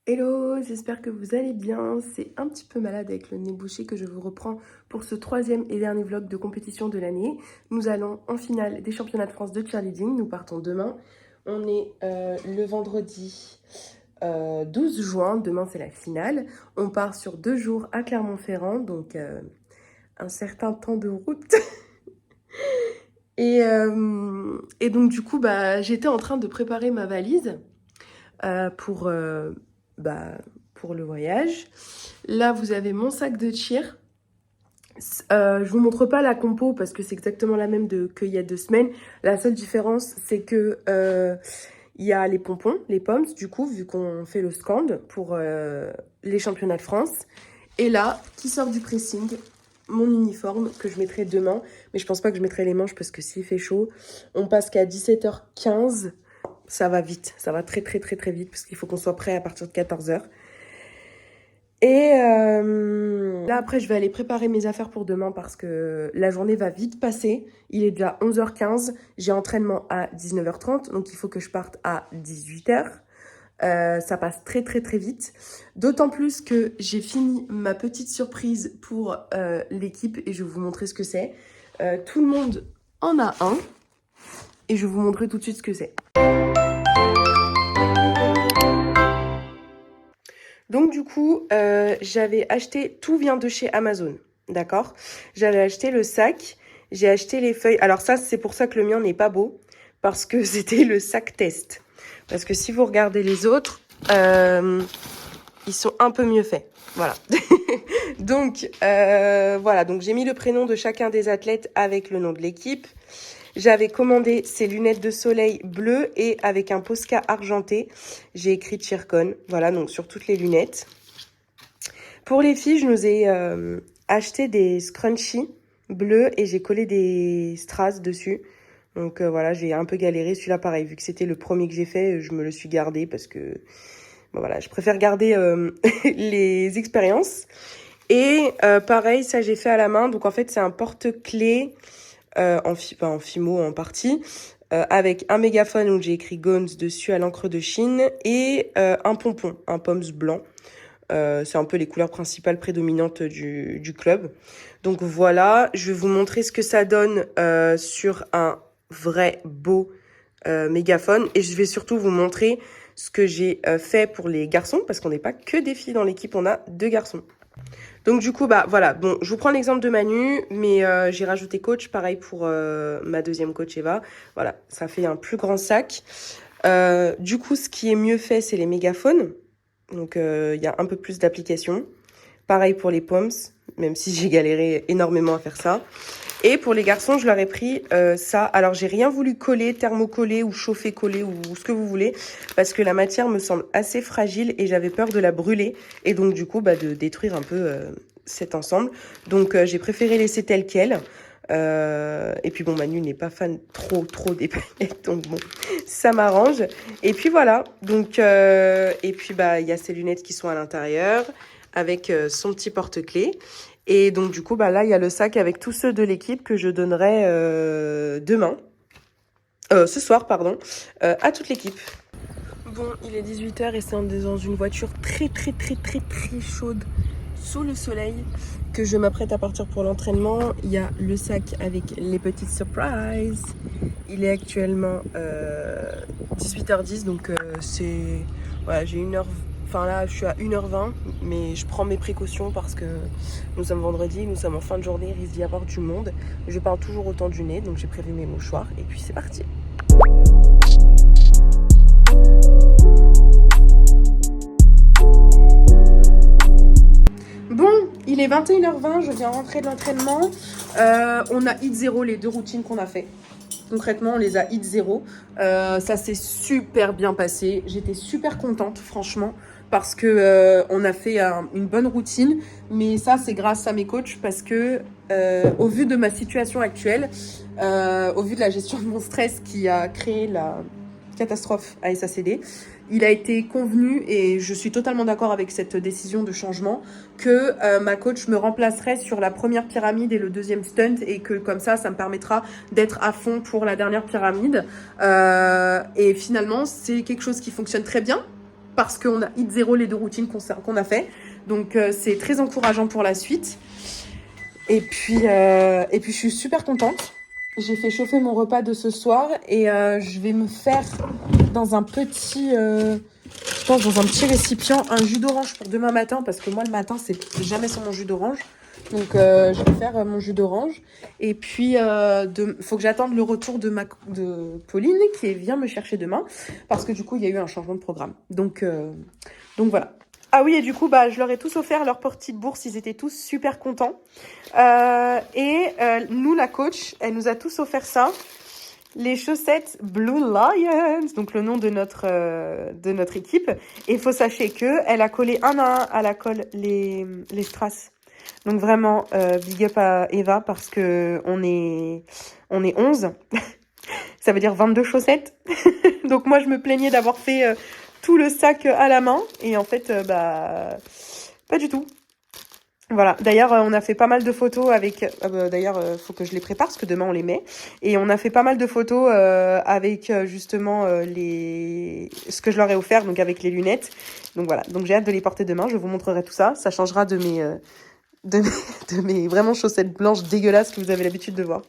Hello, j'espère que vous allez bien. C'est un petit peu malade avec le nez bouché que je vous reprends pour ce troisième et dernier vlog de compétition de l'année. Nous allons en finale des championnats de France de cheerleading. Nous partons demain. On est le vendredi 12 juin. Demain, c'est la finale. On part sur 2 jours à Clermont-Ferrand, donc un certain temps de route. Et donc, du coup, j'étais en train de préparer ma valise pour, bah, pour le voyage. Là, vous avez mon sac de cheer. Je vous montre pas la compo parce que c'est exactement la même qu'il y a 2 semaines. La seule différence, c'est que il y a les pompons, les pommes, du coup, vu qu'on fait le scand pour les championnats de France. Et là, qui sort du pressing, mon uniforme que je mettrai demain. Mais je pense pas que je mettrai les manches parce que s'il fait chaud, on passe qu'à 17h15. Ça va vite, ça va très très très très vite parce qu'il faut qu'on soit prêt à partir de 14h. Et là après je vais aller préparer mes affaires pour demain parce que la journée va vite passer. Il est déjà 11h15, j'ai entraînement à 19h30, donc il faut que je parte à 18h. Ça passe très très très vite. D'autant plus que j'ai fini ma petite surprise pour l'équipe et je vais vous montrer ce que c'est. Tout le monde en a un et je vais vous montrer tout de suite ce que c'est. Donc du coup, j'avais acheté, tout vient de chez Amazon, d'accord? J'avais acheté le sac, j'ai acheté les feuilles. Alors ça, c'est pour ça que le mien n'est pas beau, parce que c'était le sac test. Parce que si vous regardez les autres, ils sont un peu mieux faits. Voilà. Donc, voilà. Donc j'ai mis le prénom de chacun des athlètes avec le nom de l'équipe. J'avais commandé ces lunettes de soleil bleues et avec un Posca argenté. J'ai écrit Cheercon. Voilà, donc sur toutes les lunettes. Pour les filles, je nous ai acheté des scrunchies bleus et j'ai collé des strass dessus. Donc voilà, j'ai un peu galéré. Celui-là, pareil, vu que c'était le premier que j'ai fait, je me le suis gardé parce que bon, voilà, je préfère garder les expériences. Et pareil, ça j'ai fait à la main. Donc en fait, c'est un porte-clés en Fimo en partie, avec un mégaphone où j'ai écrit Gones dessus à l'encre de Chine et un pompon, un Poms blanc. C'est un peu les couleurs principales prédominantes du club. Donc voilà, je vais vous montrer ce que ça donne sur un vrai beau mégaphone. Et je vais surtout vous montrer ce que j'ai fait pour les garçons, parce qu'on n'est pas que des filles dans l'équipe, on a 2 garçons. Donc du coup, voilà, bon, je vous prends l'exemple de Manu, mais j'ai rajouté coach, pareil pour ma deuxième coach Eva. Voilà, ça fait un plus grand sac. Du coup, ce qui est mieux fait, c'est les mégaphones. Donc il y a un peu plus d'applications. Pareil pour les pommes, même si j'ai galéré énormément à faire ça. Et pour les garçons, je leur ai pris ça. Alors, j'ai rien voulu coller, thermocoller ou chauffer coller ou ce que vous voulez, parce que la matière me semble assez fragile et j'avais peur de la brûler et donc du coup de détruire un peu cet ensemble. Donc, j'ai préféré laisser tel quel. Et puis bon, Manu n'est pas fan trop des paillettes, donc bon, ça m'arrange. Et puis voilà, donc et puis il y a ces lunettes qui sont à l'intérieur avec son petit porte-clés. Et donc du coup là il y a le sac avec tous ceux de l'équipe que je donnerai demain, ce soir pardon, à toute l'équipe. Bon, il est 18h et c'est dans une voiture très chaude sous le soleil que je m'apprête à partir pour l'entraînement. Il y a le sac avec les petites surprises. Il est actuellement 18h10, donc c'est... Voilà, j'ai 1h... Enfin là, je suis à 1h20, mais je prends mes précautions parce que nous sommes vendredi, nous sommes en fin de journée, il risque d'y avoir du monde. Je parle toujours autant du nez, donc j'ai prévu mes mouchoirs et puis c'est parti. Bon, il est 21h20, je viens rentrer de l'entraînement. On a hit 0 les 2 routines qu'on a fait. Concrètement, on les a hit 0. Ça s'est super bien passé. J'étais super contente, franchement, parce que on a fait une bonne routine. Mais ça, c'est grâce à mes coachs parce que, au vu de ma situation actuelle, au vu de la gestion de mon stress qui a créé la catastrophe à SACD, il a été convenu, et je suis totalement d'accord avec cette décision de changement, que ma coach me remplacerait sur la première pyramide et le deuxième stunt, et que comme ça me permettra d'être à fond pour la dernière pyramide. Et finalement, c'est quelque chose qui fonctionne très bien. parce qu'on a hit zéro les 2 routines qu'on a fait. Donc c'est très encourageant pour la suite. Et puis je suis super contente. J'ai fait chauffer mon repas de ce soir et je vais me faire dans un petit, je pense dans un petit récipient, un jus d'orange pour demain matin parce que moi le matin c'est jamais sur mon jus d'orange. Donc je vais faire mon jus d'orange et puis faut que j'attende le retour de Pauline qui vient me chercher demain parce que du coup il y a eu un changement de programme. Donc voilà. Ah oui, et du coup, je leur ai tous offert leur petite bourse. Ils étaient tous super contents. Nous, la coach, elle nous a tous offert ça. Les chaussettes Blue Lions, donc le nom de notre équipe. Et il faut sachez qu'elle a collé un à un à la colle les strass. Donc vraiment, big up à Eva parce que on est 11. Ça veut dire 22 chaussettes. Donc moi, je me plaignais d'avoir fait... tout le sac à la main et en fait pas du tout. Voilà, d'ailleurs on a fait pas mal de photos avec d'ailleurs faut que je les prépare parce que demain on les met et on a fait pas mal de photos avec justement ce que je leur ai offert, donc avec les lunettes. Donc voilà, donc j'ai hâte de les porter demain, je vous montrerai tout ça, ça changera de mes vraiment chaussettes blanches dégueulasses que vous avez l'habitude de voir.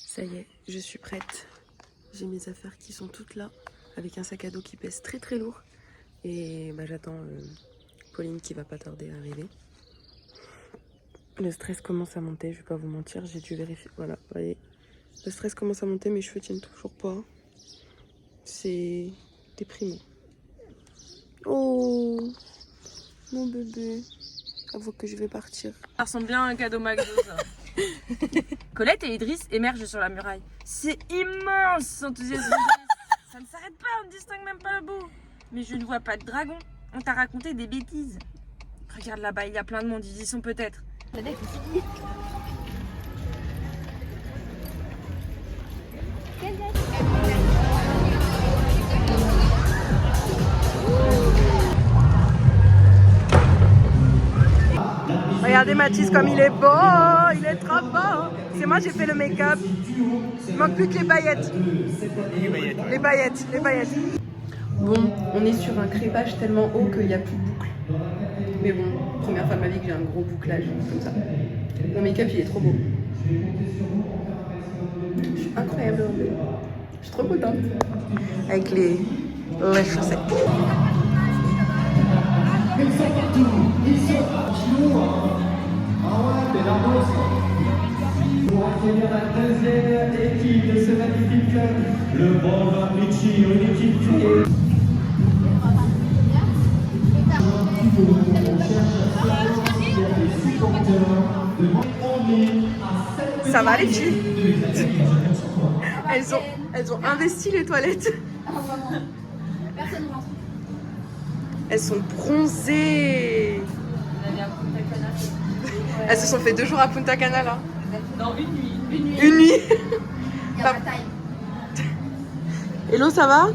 Ça y est, je suis prête. J'ai mes affaires qui sont toutes là, avec un sac à dos qui pèse très très lourd. Et j'attends Pauline qui va pas tarder à arriver. Le stress commence à monter, je vais pas vous mentir, j'ai dû vérifier. Voilà, vous voyez. Le stress commence à monter, mes cheveux tiennent toujours pas. C'est déprimant. Oh, mon bébé. Avoue que je vais partir. Ça ressemble bien à un cadeau McDo, ça. Colette et Idriss émergent sur la muraille. C'est immense, enthousiasme d'Idriss. Ça ne s'arrête pas, on ne distingue même pas le bout. Mais je ne vois pas de dragon. On t'a raconté des bêtises. Regarde là-bas, il y a plein de monde, ils y sont peut-être. Regardez Mathis comme il est beau, il est trop beau. C'est moi j'ai fait le make-up. Il manque plus que les paillettes. Les paillettes. Bon, on est sur un crépage tellement haut qu'il n'y a plus de boucle. Mais bon, première fois de ma vie que j'ai un gros bouclage comme ça. Mon make-up il est trop beau. Je suis incroyable. Je suis trop contente. Avec les chaussettes. Pour accueillir la deuxième équipe de ce magnifique le Bordeaux Richie, une équipe créée. Ça va les filles? Elles ont investi les toilettes. Elles sont bronzées. Elles se sont fait 2 jours à Punta Cana là. Non, une nuit. Une nuit. Il y a la taille. Hello, ça va?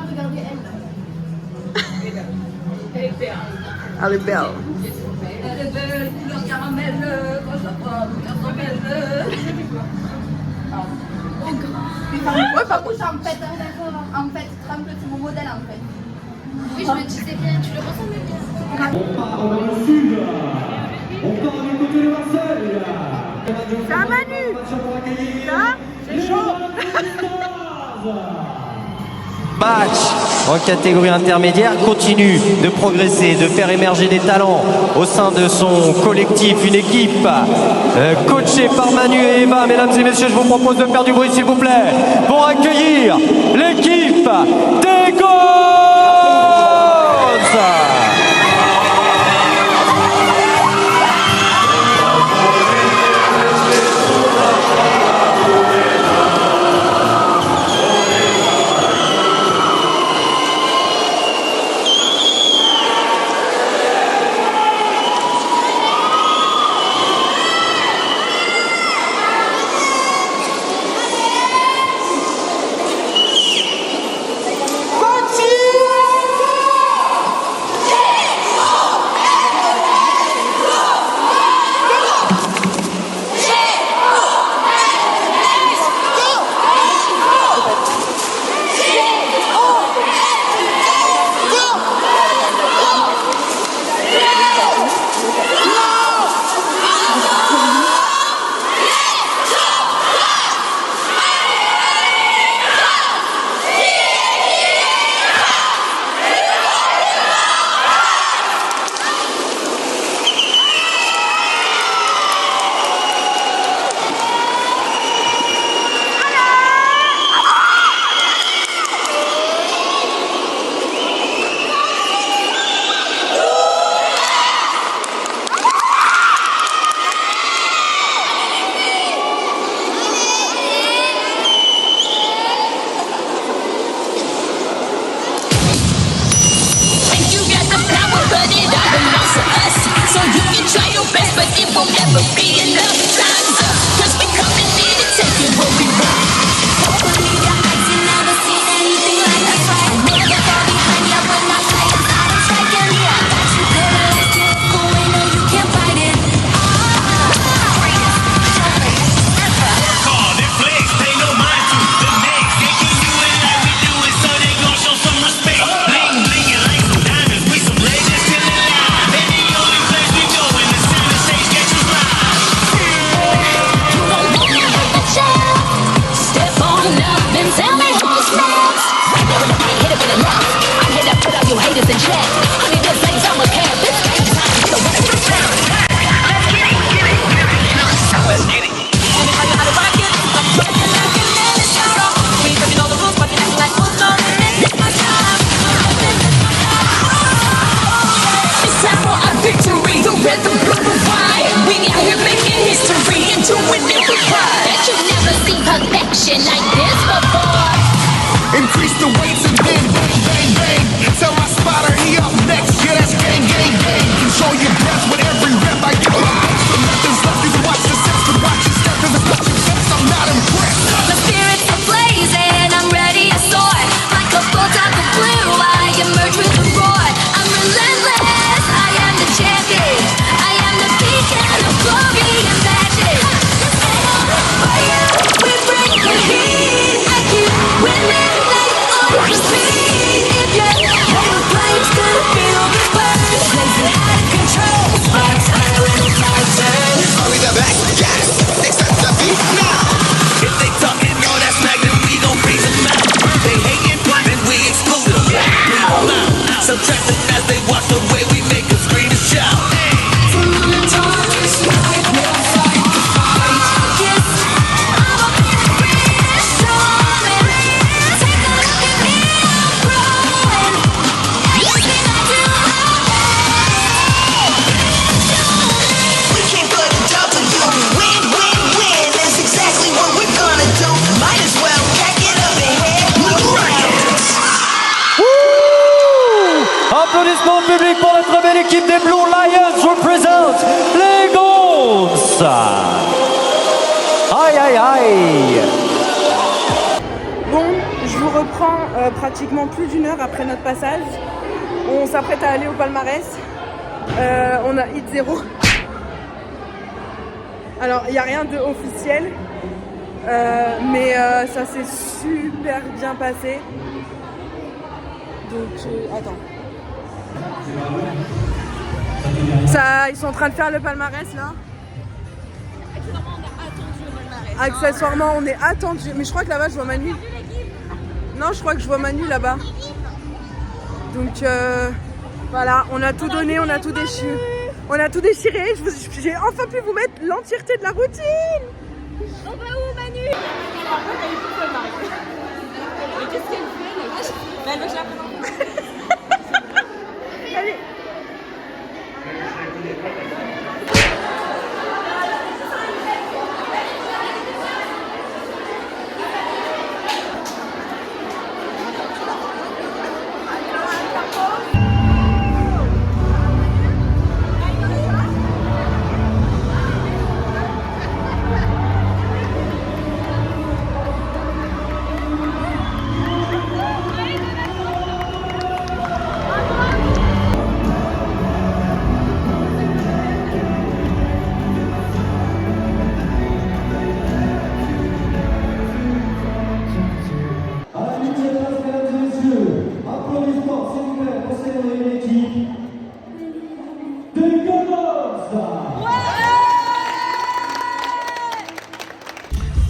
Regardez elle. Elle est belle. Elle est belle. Elle est belle, couleur caramel, moi j'apprends, caramel. Ouais, par contre, en fait, Trump, c'est mon modèle en fait. Oui, je me disais bien, tu le ressembles bien. On part dans le sud. On part du côté de Marseille. Ça va, Manu? Ça, c'est chaud. Match en catégorie intermédiaire continue de progresser, de faire émerger des talents au sein de son collectif, une équipe coachée par Manu et Eva. Mesdames et messieurs, je vous propose de faire du bruit s'il vous plaît pour accueillir l'équipe des Goals. Increase the weights and then bang, bang, bang. Tell my spotter he up next. Yeah, that's gang, gang, gang. Control your breath with every rep. I give up extra nothing's left. You can watch the sets, but watch your step. Cause it's watching steps, I'm not impressed. The spirits are blazing, I'm ready to soar. Like a bolt out the blue, I emerge with a roar. I'm relentless, I am the champion. I am the beacon of glory and magic. Fire, we bring the heat. I keep winning like on repeat. If you're the flames, gonna feel the burn. Blazing out of control, sparks high when the tides turn. Hurry the back, gas. Accept the beat now. If they talking all that smack, then we gon' freeze them out. They hating, then we exclude them. Subtract them as they watch the way we make them scream and shout. Applaudissements publics pour la très belle équipe des Blue Lions représente les Goals. Aïe aïe aïe. Bon, je vous reprends pratiquement plus d'une heure après notre passage. On s'apprête à aller au palmarès. On a hit 0. Alors, il n'y a rien de officiel. Mais ça s'est super bien passé. Donc, attends. Ça, ils sont en train de faire le palmarès là. Accessoirement, on est attendu. Mais je crois que là-bas, je vois Manu. Non, je crois que je vois Manu là-bas. Donc voilà, on a tout donné, on a tout déchiré. On a tout déchiré. J'ai enfin pu vous mettre l'entièreté de la routine. On va où, Manu? Mais qu'est-ce qu'elle fait? Elle va la Allez.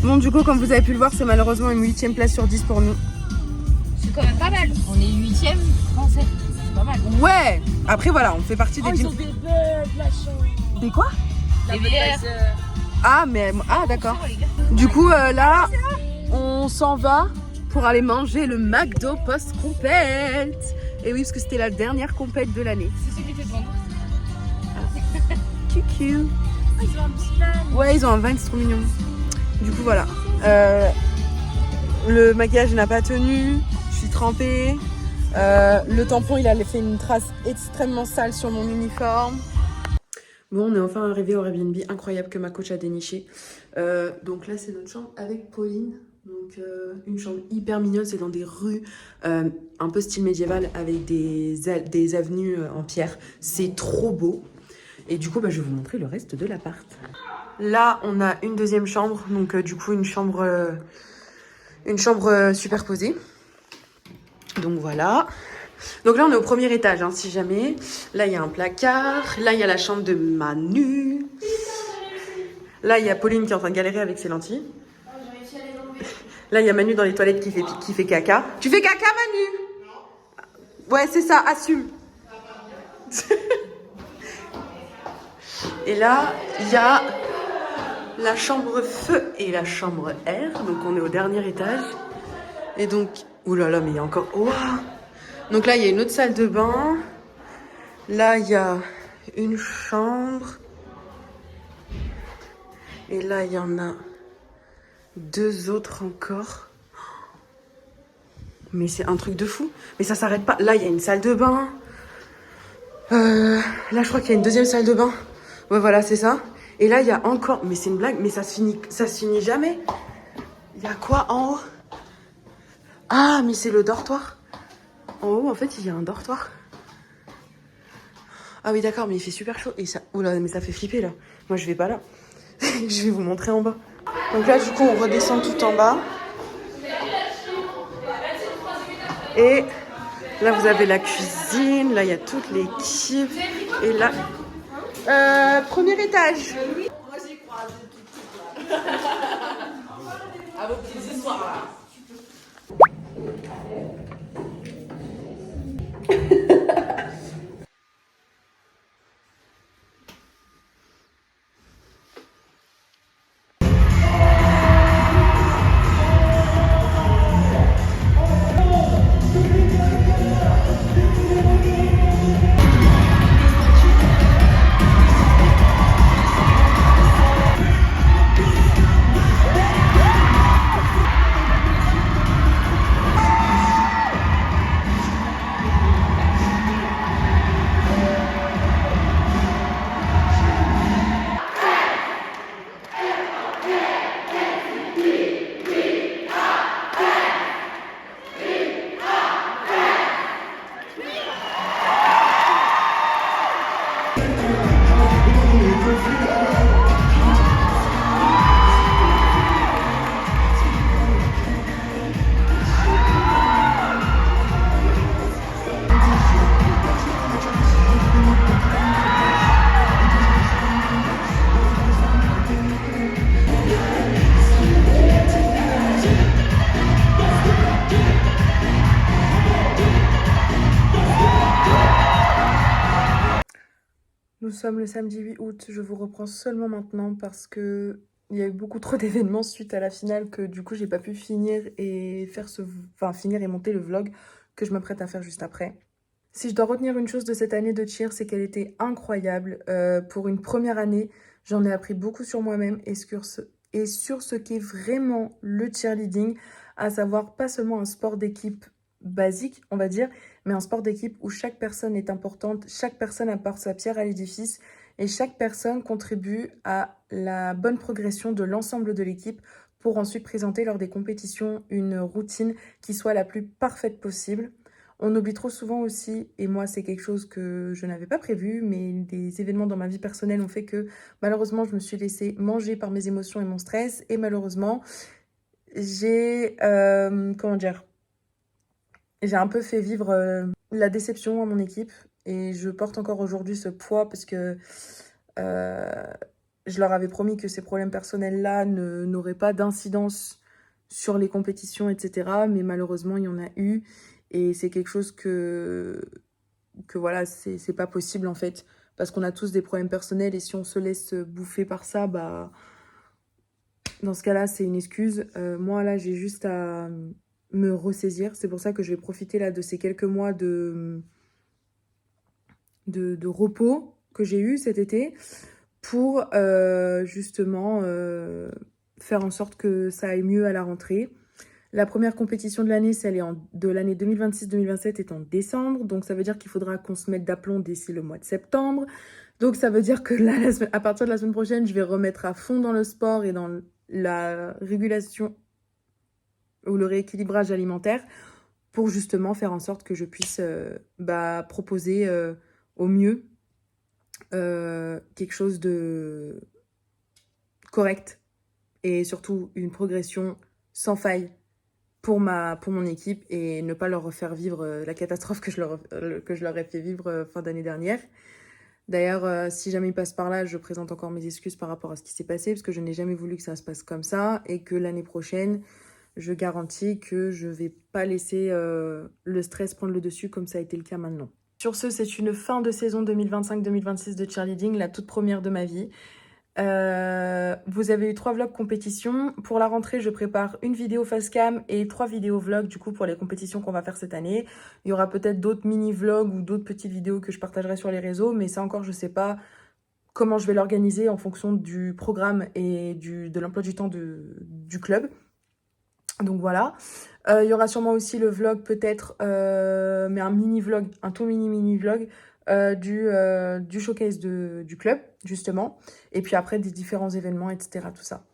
Bon, du coup, comme vous avez pu le voir, c'est malheureusement une 8e place sur 10 pour nous. C'est quand même pas mal. On est 8e français. C'est pas mal. Ouais. Après, voilà, on fait partie des... Ils ont des belles places. Des quoi? La bière. Ah, mais... Ah, d'accord. Du coup, là, on s'en va pour aller manger le McDo post-compète. Et oui, parce que c'était la dernière compète de l'année. C'est celui qui était devant nous. Cucu. Ah, ils ont un petit van. Ouais, ils ont un van, c'est trop mignon. Du coup, voilà. Le maquillage n'a pas tenu. Je suis trempée. Le tampon, il a fait une trace extrêmement sale sur mon uniforme. Bon, on est enfin arrivé au Airbnb incroyable que ma coach a déniché. Donc là, c'est notre chambre avec Pauline. Donc une chambre hyper mignonne, c'est dans des rues un peu style médiéval avec des avenues en pierre. C'est trop beau. Et du coup, je vais vous montrer le reste de l'appart. Là, on a une deuxième chambre, donc du coup une chambre superposée. Donc voilà. Donc là, on est au premier étage, hein, si jamais. Là, il y a un placard. Là, il y a la chambre de Manu. Là, il y a Pauline qui est en train de galérer avec ses lentilles. Là, il y a Manu dans les toilettes qui fait caca. Tu fais caca, Manu? Ouais, c'est ça, assume. Et là, il y a la chambre feu et la chambre air. Donc, on est au dernier étage. Et donc, oulala, mais il y a encore... Wow. Donc là, il y a une autre salle de bain. Là, il y a une chambre. Et là, il y en a deux autres encore. Mais c'est un truc de fou. Mais ça s'arrête pas. Là, il y a une salle de bain. Là, je crois qu'il y a une deuxième salle de bain. Ouais, voilà, c'est ça. Et là, il y a encore... Mais c'est une blague, mais ça se finit jamais. Il y a quoi en haut? Ah, mais c'est le dortoir. En haut, en fait, il y a un dortoir. Ah oui, d'accord, mais il fait super chaud. Et ça... Oula, mais ça fait flipper, là. Moi, je vais pas là. Je vais vous montrer en bas. Donc là, du coup, on redescend tout en bas. Et là, vous avez la cuisine. Là, il y a toute l'équipe. Et là... premier étage. Moi, j'y crois. À vos petites histoires, là. sommes le samedi 8 août. Je vous reprends seulement maintenant parce que il y a eu beaucoup trop d'événements suite à la finale que du coup j'ai pas pu finir et finir et monter le vlog que je m'apprête à faire juste après. Si je dois retenir une chose de cette année de cheer, c'est qu'elle était incroyable. Pour une première année, j'en ai appris beaucoup sur moi-même et sur ce qu'est vraiment le cheerleading, à savoir pas seulement un sport d'équipe basique, on va dire, mais un sport d'équipe où chaque personne est importante, chaque personne apporte sa pierre à l'édifice et chaque personne contribue à la bonne progression de l'ensemble de l'équipe pour ensuite présenter lors des compétitions une routine qui soit la plus parfaite possible. On oublie trop souvent aussi, et moi c'est quelque chose que je n'avais pas prévu, mais des événements dans ma vie personnelle ont fait que malheureusement je me suis laissée manger par mes émotions et mon stress, et malheureusement j'ai, j'ai un peu fait vivre la déception à mon équipe, et je porte encore aujourd'hui ce poids parce que je leur avais promis que ces problèmes personnels-là n'auraient pas d'incidence sur les compétitions, etc. Mais malheureusement, il y en a eu. Et c'est quelque chose que voilà, c'est pas possible en fait. Parce qu'on a tous des problèmes personnels et si on se laisse bouffer par ça, bah, dans ce cas-là, c'est une excuse. Moi, là, j'ai juste à me ressaisir. C'est pour ça que je vais profiter là de ces quelques mois de repos que j'ai eu cet été pour justement faire en sorte que ça aille mieux à la rentrée. La première compétition de l'année, de l'année 2026-2027 est en décembre, donc ça veut dire qu'il faudra qu'on se mette d'aplomb d'ici le mois de septembre. Donc ça veut dire que là, à partir de la semaine prochaine, je vais remettre à fond dans le sport et dans la régulation ou le rééquilibrage alimentaire pour justement faire en sorte que je puisse proposer au mieux quelque chose de correct et surtout une progression sans faille pour mon équipe et ne pas leur refaire vivre la catastrophe que je leur ai fait vivre fin d'année dernière. D'ailleurs, si jamais ils passent par là, je présente encore mes excuses par rapport à ce qui s'est passé parce que je n'ai jamais voulu que ça se passe comme ça et que l'année prochaine, je garantis que je ne vais pas laisser le stress prendre le dessus comme ça a été le cas maintenant. Sur ce, c'est une fin de saison 2025-2026 de cheerleading, la toute première de ma vie. Vous avez eu 3 vlogs compétition. Pour la rentrée, je prépare une vidéo facecam et 3 vidéos vlogs du coup pour les compétitions qu'on va faire cette année. Il y aura peut-être d'autres mini-vlogs ou d'autres petites vidéos que je partagerai sur les réseaux, mais ça encore, je sais pas comment je vais l'organiser en fonction du programme et de l'emploi du temps du club. Donc voilà. Il y aura sûrement aussi le vlog peut-être, mais un mini-vlog, un tout mini-vlog du showcase du club, justement. Et puis après, des différents événements, etc. Tout ça.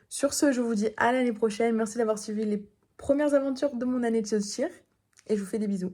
Sur ce, je vous dis à l'année prochaine. Merci d'avoir suivi les premières aventures de mon année de cheer. Et je vous fais des bisous.